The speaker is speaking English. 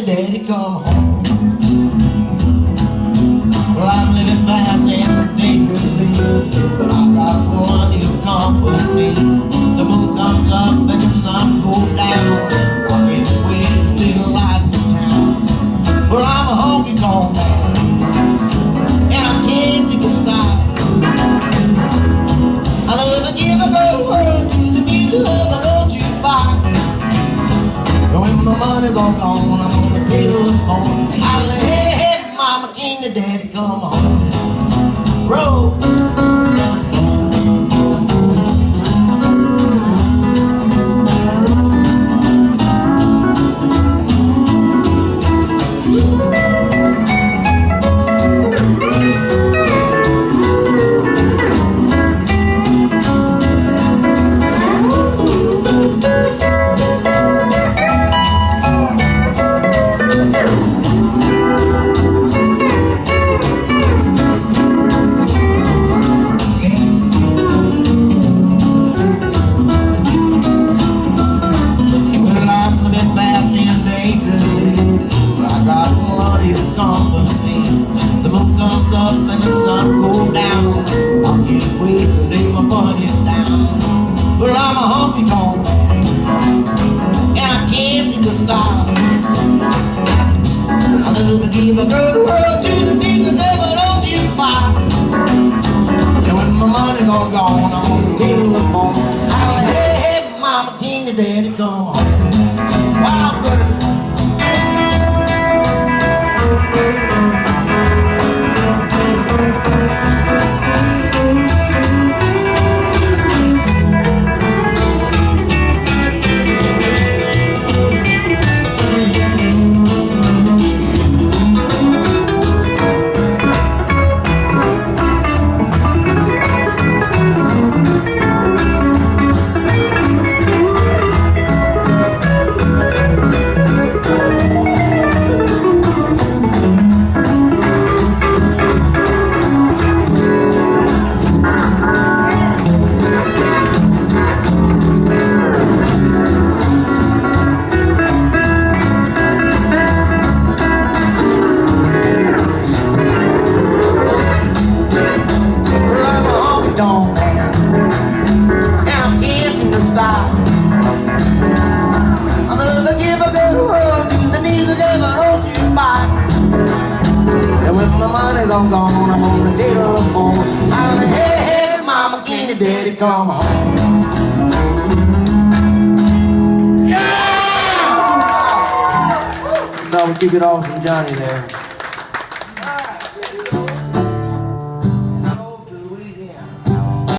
Daddy, come home. Well, I'm living fast and dangerously, but I got one who come with me. The moon comes up and the sun goes down. I'll be waiting to see the lights in town. Well, I'm a honky tonk man, and I can't seem to stop. I love to give a good word to the music of an old jukebox. When my money's all gone, I'm on the telephone. I say, hey, hey, mama, can your daddy come home? Roll. Well, I'm a honky tonk man, and I can't seem to stop. I love to give a good word to the music of an old jukebox. And when my money's all gone, I'm on the telephone. I say, hey, hey, mama, can your daddy come home? Wow, buddy. I'm gone, I'm on the telephone. I say, hey, hey, mama, can your daddy come home? Yeah! Thought we'd kick it off from Johnny there.